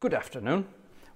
Good afternoon.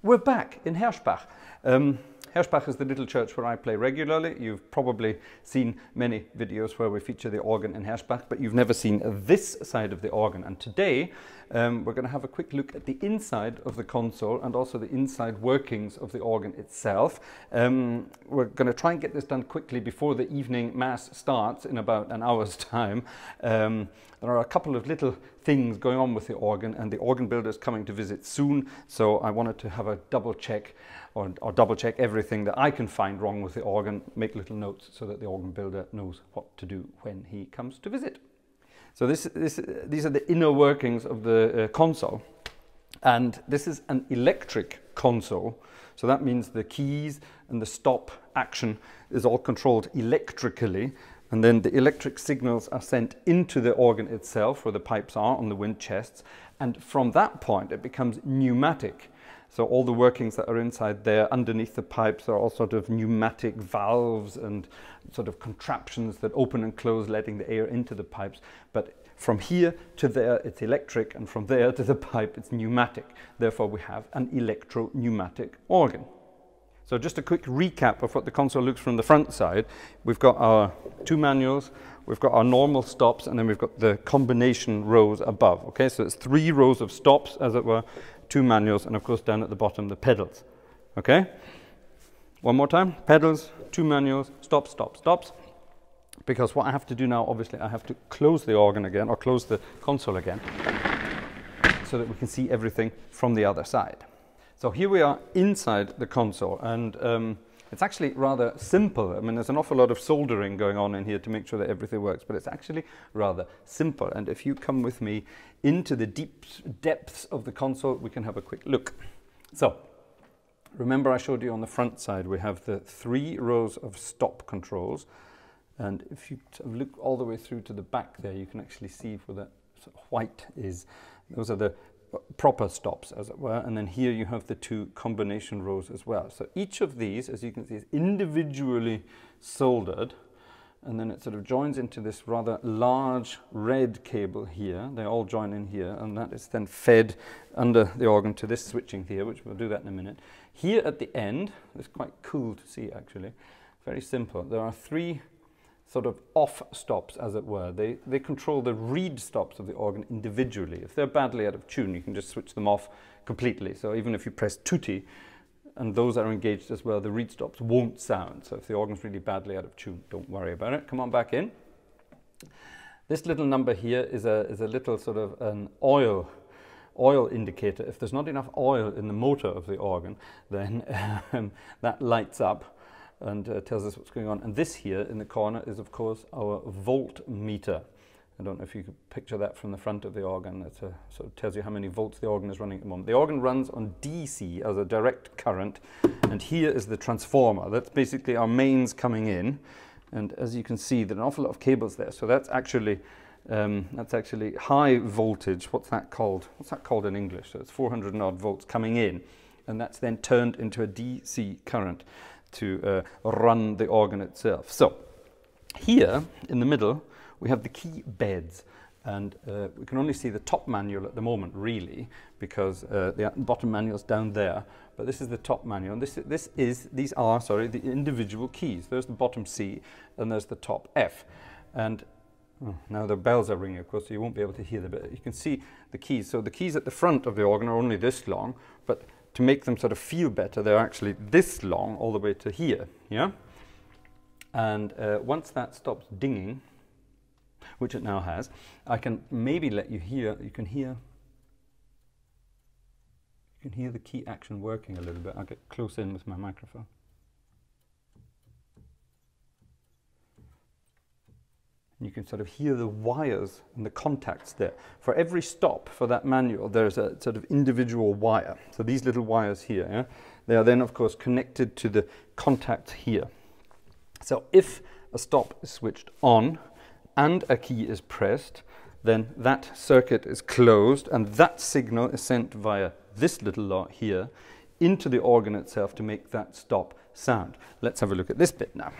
We're back in Herschbach. Herschbach is the little church where I play regularly. You've probably seen many videos where we feature the organ in Herschbach, but you've never seen this side of the organ. And today we're going to have a quick look at the inside of the console and also the inside workings of the organ itself. We're going to try and get this done quickly before the evening mass starts in about an hour's time. There are a couple of little things going on with the organ, and the organ builder is coming to visit soon, so I wanted to have a double check or double check everything that I can find wrong with the organ, make little notes so that the organ builder knows what to do when he comes to visit. So these are the inner workings of the console, and this is an electric console, so that means the keys and the stop action is all controlled electrically. And then the electric signals are sent into the organ itself, where the pipes are on the wind chests. And from that point, it becomes pneumatic. So all the workings that are inside there, underneath the pipes, are all sort of pneumatic valves and sort of contraptions that open and close, letting the air into the pipes. But from here to there, it's electric, and from there to the pipe, it's pneumatic. Therefore, we have an electro-pneumatic organ. So just a quick recap of what the console looks from the front side. We've got our two manuals, we've got our normal stops, and then we've got the combination rows above. Okay, so it's 3 rows of stops, as it were, 2 manuals, and of course down at the bottom the pedals. Okay, one more time, pedals, 2 manuals, stops, stops, stops. Because what I have to do now, obviously, I have to close the organ again, or close the console again, so that we can see everything from the other side. So here we are inside the console, and it's actually rather simple. I mean, there's an awful lot of soldering going on in here to make sure that everything works, but it's actually rather simple. And if you come with me into the deep depths of the console, we can have a quick look. So remember, I showed you on the front side we have the 3 rows of stop controls, and if you look all the way through to the back there, you can actually see where that sort of white is. Those are the proper stops, as it were, and then here you have the 2 combination rows as well. So each of these, as you can see, is individually soldered, and then it sort of joins into this rather large red cable here. They all join in here, and that is then fed under the organ to this switching here, which we'll do that in a minute. Here at the end, it's quite cool to see actually, very simple. There are 3 sort of off stops, as it were. They control the reed stops of the organ individually. If they're badly out of tune, you can just switch them off completely. So even if you press tutti and those are engaged as well, the reed stops won't sound. So if the organ's really badly out of tune, don't worry about it. Come on back in. This little number here is a little sort of an oil indicator. If there's not enough oil in the motor of the organ, then that lights up and tells us what's going on. And this here in the corner is, of course, our voltmeter. I don't know if you could picture that from the front of the organ. It sort of tells you how many volts the organ is running at the moment. The organ runs on DC, as a direct current, and here is the transformer. That's basically our mains coming in, and as you can see, there are an awful lot of cables there. So that's actually high voltage. What's that called? What's that called in English? So it's 400 and odd volts coming in, and that's then turned into a DC current to run the organ itself. So here in the middle we have the key beds, and we can only see the top manual at the moment really, because the bottom manual is down there, but this is the top manual, and these are the individual keys. There's the bottom C and there's the top F, and now the bells are ringing, of course, so you won't be able to hear them, but you can see the keys. So the keys at the front of the organ are only this long, but to make them sort of feel better, they're actually this long all the way to here, yeah? And once that stops dinging, which it now has, I can maybe let you hear, you can hear the key action working a little bit. I'll get close in with my microphone. You can sort of hear the wires and the contacts there. For every stop for that manual, there's a sort of individual wire. So these little wires here, yeah, they are then, of course, connected to the contacts here. So if a stop is switched on and a key is pressed, then that circuit is closed, and that signal is sent via this little lot here into the organ itself to make that stop sound. Let's have a look at this bit now.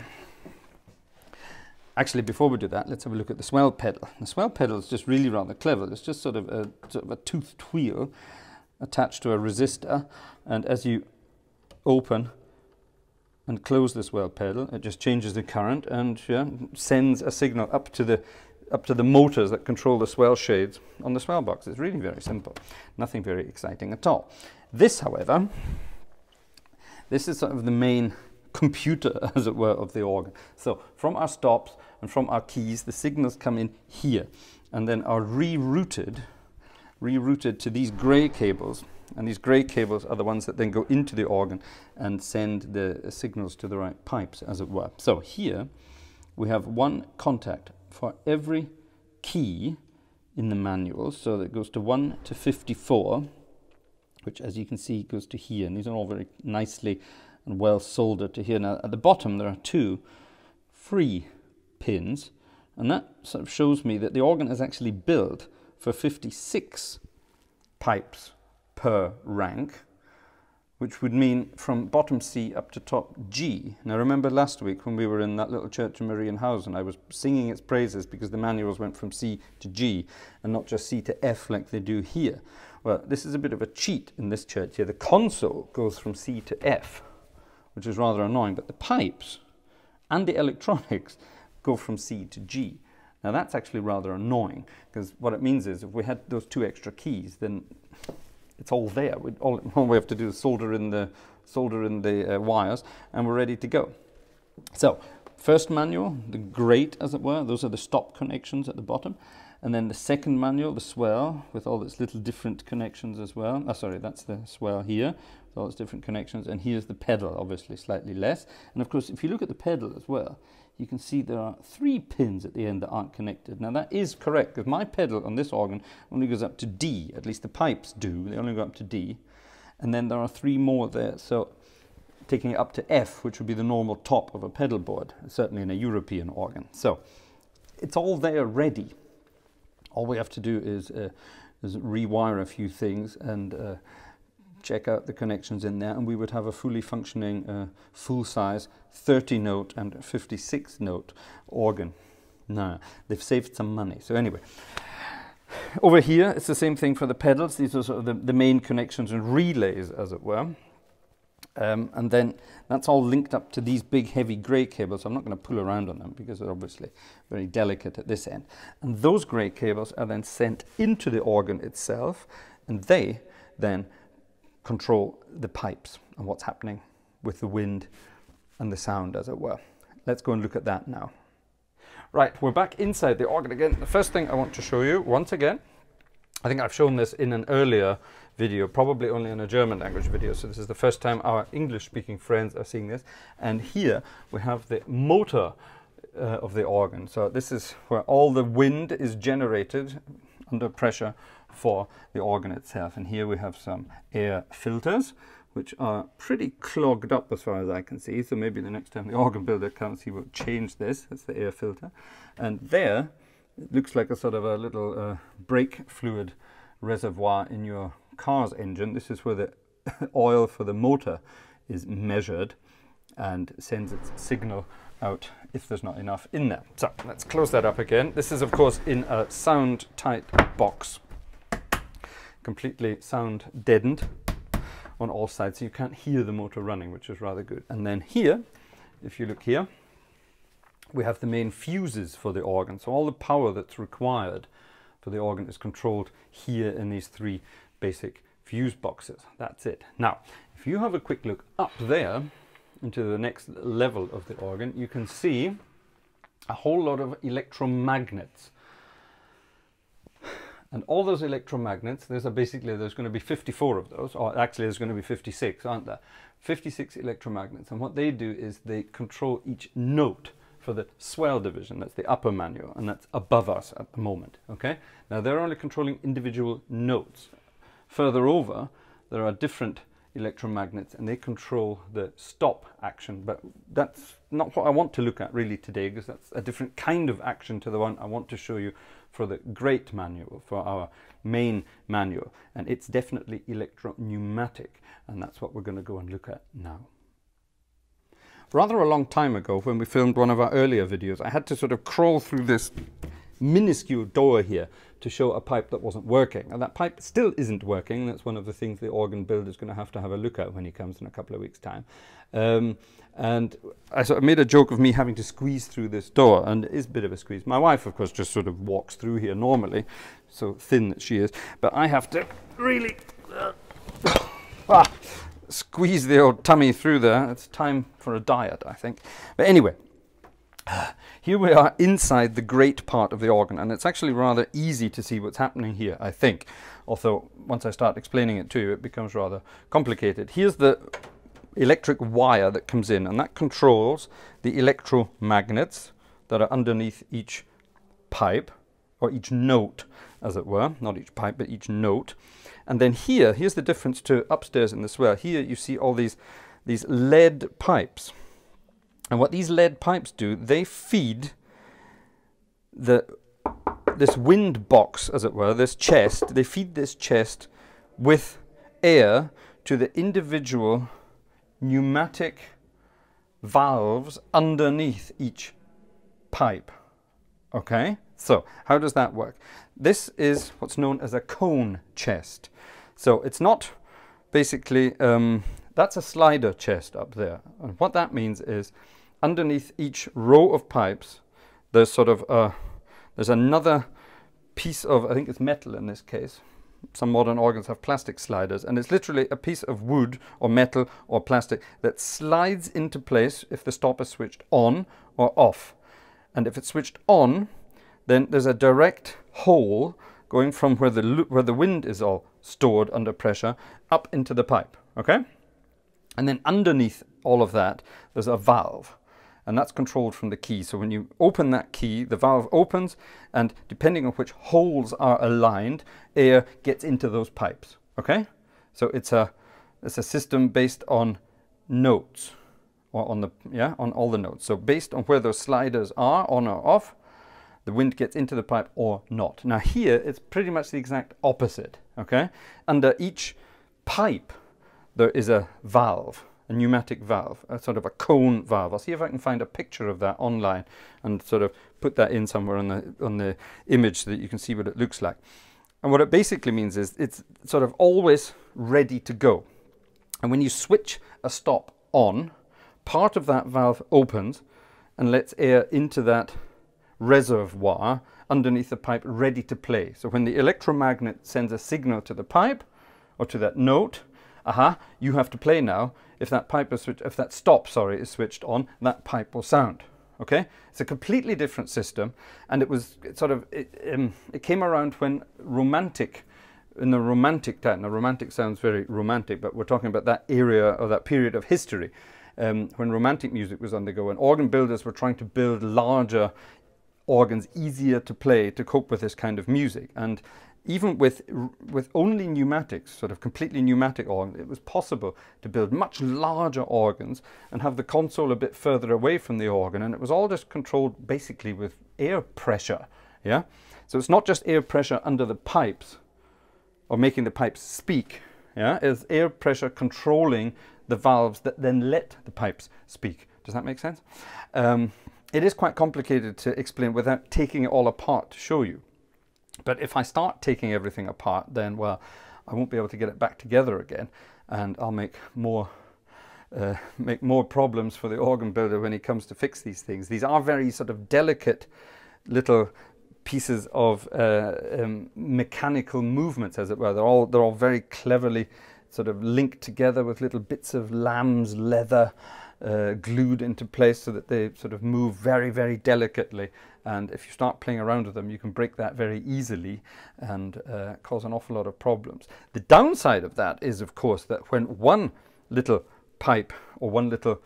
Actually, before we do that, let's have a look at the swell pedal. The swell pedal is just really rather clever. It's just sort of a toothed wheel, attached to a resistor, and as you open and close the swell pedal, it just changes the current and sends a signal up to the motors that control the swell shades on the swell box. It's really very simple, nothing very exciting at all. This, however, this is sort of the main computer, as it were, of the organ. So from our stops and from our keys, the signals come in here and then are rerouted to these grey cables, and these grey cables are the ones that then go into the organ and send the signals to the right pipes, as it were. So here we have one contact for every key in the manual, so that goes to 1 to 54, which, as you can see, goes to here, and these are all very nicely and well soldered to here. Now at the bottom there are 2 free pins, and that sort of shows me that the organ is actually built for 56 pipes per rank, which would mean from bottom C up to top G. Now remember last week when we were in that little church in Marienhausen, I was singing its praises because the manuals went from C to G and not just C to F like they do here. Well, this is a bit of a cheat in this church here. The console goes from C to F, which is rather annoying, but the pipes and the electronics go from C to G. Now that's actually rather annoying, because what it means is if we had those 2 extra keys, then it's all there. All we have to do is solder in the wires, and we're ready to go. So first manual, the grate, as it were, those are the stop connections at the bottom. And then the second manual, the swell, with all its little different connections as well. Oh, sorry, that's the swell here, with all its different connections. And here's the pedal, obviously slightly less. And of course, if you look at the pedal as well, you can see there are 3 pins at the end that aren't connected. Now that is correct, because my pedal on this organ only goes up to D, at least the pipes do, they only go up to D. And then there are 3 more there, so taking it up to F, which would be the normal top of a pedal board, certainly in a European organ. So it's all there ready. All we have to do is rewire a few things and check out the connections in there, and we would have a fully functioning, full-size 30-note and 56-note organ. Now, they've saved some money. So anyway, over here, it's the same thing for the pedals. These are sort of the main connections and relays, as it were. And then that's all linked up to these big heavy grey cables. I'm not going to pull around on them because they're obviously very delicate at this end. And those grey cables are then sent into the organ itself, and they then control the pipes and what's happening with the wind and the sound, as it were. Let's go and look at that now. Right, we're back inside the organ again. The first thing I want to show you, once again, I think I've shown this in an earlier video, probably only in a German language video, so this is the first time our English-speaking friends are seeing this. And here we have the motor of the organ. So this is where all the wind is generated under pressure for the organ itself. And here we have some air filters, which are pretty clogged up as far as I can see. So maybe the next time the organ builder comes, he will change this. That's the air filter. And there, it looks like a sort of a little brake fluid reservoir in your car's engine. This is where the oil for the motor is measured and sends its signal out if there's not enough in there. So let's close that up again. This is of course in a sound tight box, completely sound deadened on all sides, so you can't hear the motor running, which is rather good. And then here, if you look here, we have the main fuses for the organ. So all the power that's required for the organ is controlled here in these 3 basic fuse boxes. That's it. Now, if you have a quick look up there into the next level of the organ, you can see a whole lot of electromagnets. And all those electromagnets, there's going to be 54 of those, or actually there's going to be 56, aren't there? 56 electromagnets, and what they do is they control each note for the swell division. That's the upper manual, and that's above us at the moment, okay? Now they're only controlling individual notes. Further over, there are different electromagnets, and they control the stop action, but that's not what I want to look at really today, because that's a different kind of action to the one I want to show you for the great manual, for our main manual, and it's definitely electro-pneumatic, and that's what we're going to go and look at now. Rather a long time ago, when we filmed one of our earlier videos, I had to sort of crawl through this minuscule door here to show a pipe that wasn't working. And that pipe still isn't working. That's one of the things the organ builder is going to have a look at when he comes in a couple of weeks' time. And I sort of made a joke of me having to squeeze through this door, and it is a bit of a squeeze. My wife, of course, just sort of walks through here normally, so thin that she is. But I have to really squeeze the old tummy through there. It's time for a diet, I think. But anyway, here we are inside the great part of the organ, and it's actually rather easy to see what's happening here, I think. Although, once I start explaining it to you, it becomes rather complicated. Here's the electric wire that comes in, and that controls the electromagnets that are underneath each pipe, or each note, as it were. Not each pipe, but each note. And then here's the difference to upstairs in the swell. Here you see all these lead pipes. And what these lead pipes do, they feed this wind box, as it were, this chest. They feed this chest with air to the individual pneumatic valves underneath each pipe. Okay, so how does that work? This is what's known as a cone chest. So it's not basically, that's a slider chest up there. And what that means is underneath each row of pipes, there's sort of there's another piece of, I think it's metal in this case. Some modern organs have plastic sliders, and it's literally a piece of wood or metal or plastic that slides into place if the stop is switched on or off. And if it's switched on, then there's a direct hole going from where the wind is all stored under pressure up into the pipe. Okay? And then underneath all of that, there's a valve. And that's controlled from the key. So when you open that key, the valve opens, and depending on which holes are aligned, air gets into those pipes. Okay? So it's a system based on notes, or on all the notes. So based on where those sliders are, on or off, the wind gets into the pipe or not. Now here, it's pretty much the exact opposite. Okay? Under each pipe, there is a valve. A pneumatic valve, a sort of a cone valve. I'll see if I can find a picture of that online and sort of put that in somewhere on the image so that you can see what it looks like. And what it basically means is it's sort of always ready to go. And when you switch a stop on, part of that valve opens and lets air into that reservoir underneath the pipe ready to play. So when the electromagnet sends a signal to the pipe or to that note, you have to play now. If that pipe is if that stop, is switched on, that pipe will sound. Okay, it's a completely different system, and it came around when in the romantic time. Now, romantic sounds very romantic, but we're talking about that area or that period of history when romantic music was on the go, and organ builders were trying to build larger organs, easier to play, to cope with this kind of music. And even with only pneumatics, sort of completely pneumatic organs, it was possible to build much larger organs and have the console a bit further away from the organ, and it was all just controlled basically with air pressure. Yeah, so it's not just air pressure under the pipes or making the pipes speak. Yeah, it's air pressure controlling the valves that then let the pipes speak. Does that make sense? It is quite complicated to explain without taking it all apart to show you. But if I start taking everything apart, then, well, I won't be able to get it back together again, and I'll make more problems for the organ builder when he comes to fix these things. These are very sort of delicate little pieces of mechanical movements, as it were. They're all very cleverly sort of linked together with little bits of lamb's leather glued into place so that they sort of move very, very delicately. And if you start playing around with them, you can break that very easily and cause an awful lot of problems. The downside of that is, of course, that when one little pipe or one little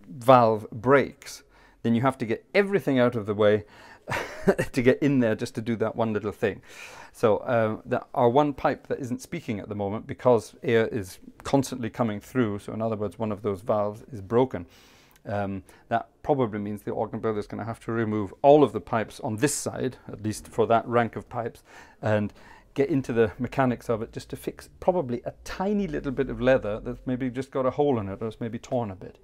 valve breaks, then you have to get everything out of the way to get in there just to do that one little thing. So our one pipe that isn't speaking at the moment because air is constantly coming through, so in other words, one of those valves is broken. That probably means the organ builder is going to have to remove all of the pipes on this side, at least for that rank of pipes, and get into the mechanics of it just to fix probably a tiny little bit of leather that's maybe just got a hole in it or it's maybe torn a bit.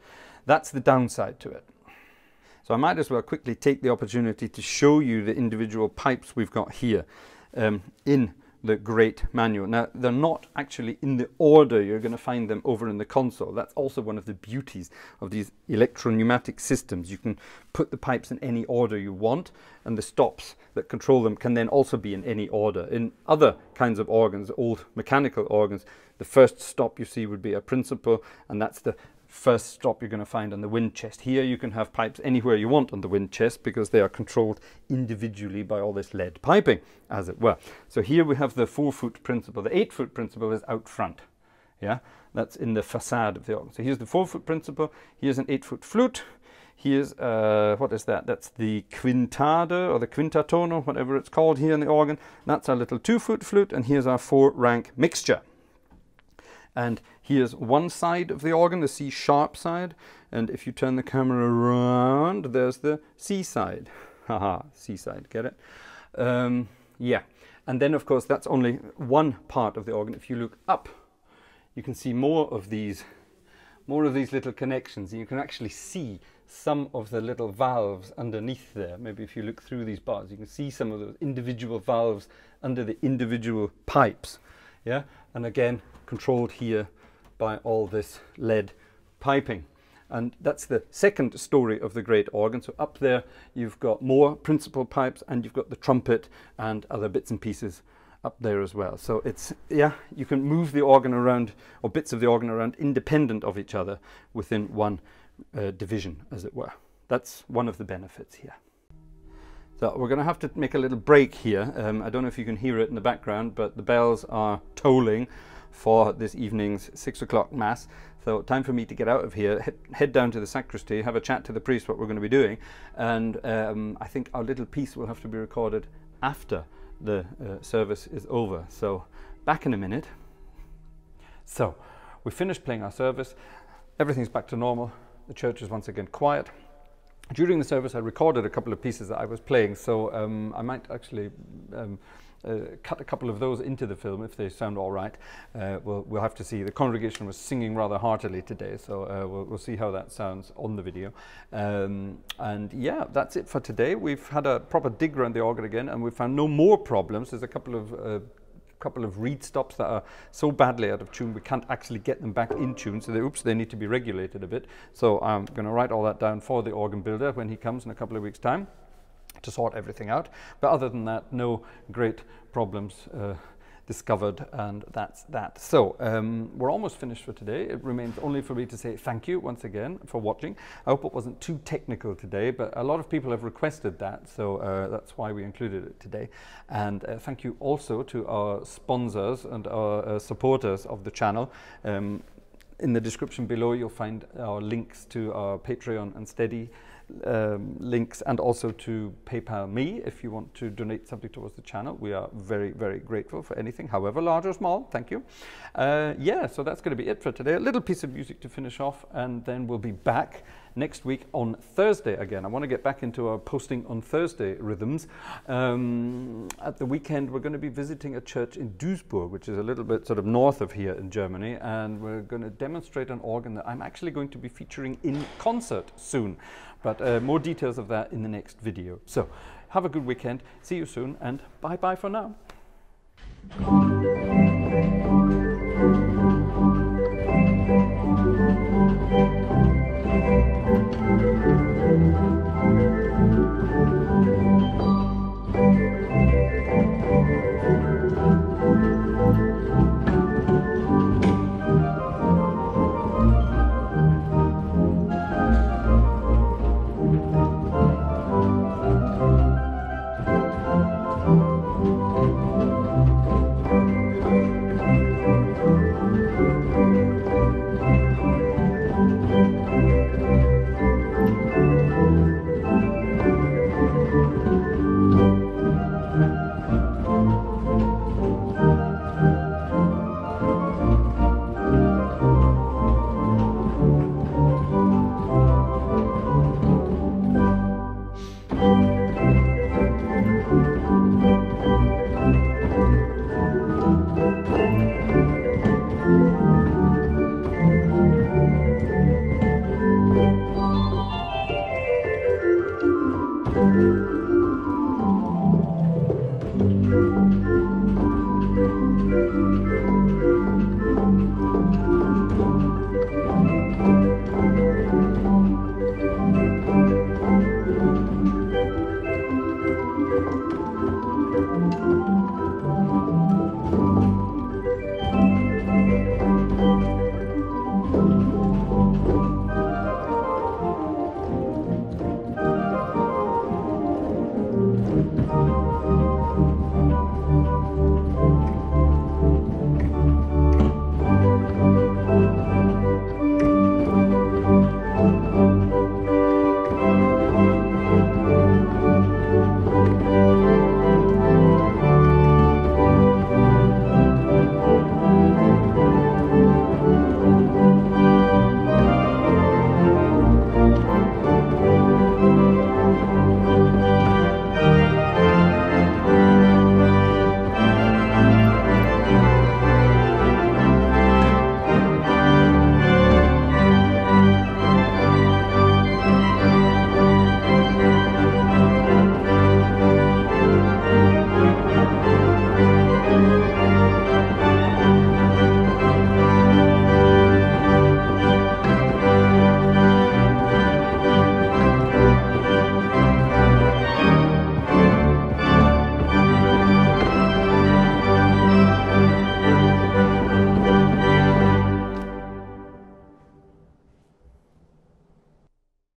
That's the downside to it. So I might as well quickly take the opportunity to show you the individual pipes we've got here. in the great manual. Now, they're not actually in the order you're going to find them over in the console. That's also one of the beauties of these electro-pneumatic systems. You can put the pipes in any order you want, and the stops that control them can then also be in any order. In other kinds of organs, old mechanical organs, the first stop you see would be a principal, and that's the first stop you're going to find on the wind chest. Here you can have pipes anywhere you want on the wind chest because they are controlled individually by all this lead piping, as it were. So here we have the 4-foot principle. The 8-foot principle is out front. Yeah, that's in the facade of the organ. So here's the 4-foot principle. Here's an 8-foot flute. Here's, what is that? That's the quintade or the quintatono, whatever it's called here in the organ. That's our little 2-foot flute, and here's our 4-rank mixture. And here's one side of the organ, the C sharp side, and if you turn the camera around, there's the C side. Haha, C side, get it? Yeah, and then of course that's only one part of the organ. If you look up, you can see more of these little connections, and you can actually see some of the little valves underneath there. Maybe if you look through these bars, you can see some of those individual valves under the individual pipes. Yeah, and again, controlled here by all this lead piping. And that's the second story of the great organ. So up there you've got more principal pipes, and you've got the trumpet and other bits and pieces up there as well. So it's, yeah, you can move the organ around, or bits of the organ around, independent of each other within one division, as it were. That's one of the benefits here. So we're going to have to make a little break here. I don't know if you can hear it in the background, but the bells are tolling for this evening's 6 o'clock mass. So time for me to get out of here, head down to the sacristy, have a chat to the priest what we're going to be doing, and I think our little piece will have to be recorded after the service is over. So back in a minute. So we finished playing our service, everything's back to normal, the church is once again quiet. During the service I recorded a couple of pieces that I was playing, so I might actually cut a couple of those into the film if they sound all right. We'll have to see. The congregation was singing rather heartily today, so we'll see how that sounds on the video. And yeah, that's it for today. We've had a proper dig around the organ again, and we've found no more problems. There's a couple of reed stops that are so badly out of tune we can't actually get them back in tune, so they need to be regulated a bit. So I'm going to write all that down for the organ builder when he comes in a couple of weeks' time to sort everything out. But other than that, no great problems discovered, and that's that. So we're almost finished for today. It remains only for me to say thank you once again for watching. I hope it wasn't too technical today, but a lot of people have requested that, so that's why we included it today. And thank you also to our sponsors and our supporters of the channel. In the description below you'll find our links to our Patreon and Steady links, and also to PayPal me if you want to donate something towards the channel. We are very, very grateful for anything, however large or small. Thank you. Yeah, so that's going to be it for today. A little piece of music to finish off, and then we'll be back next week on Thursday again. I want to get back into our posting on Thursday rhythms. At the weekend we're going to be visiting a church in Duisburg, which is a little bit sort of north of here in Germany, and we're going to demonstrate an organ that I'm actually going to be featuring in concert soon. But more details of that in the next video. So have a good weekend, see you soon, and bye bye for now.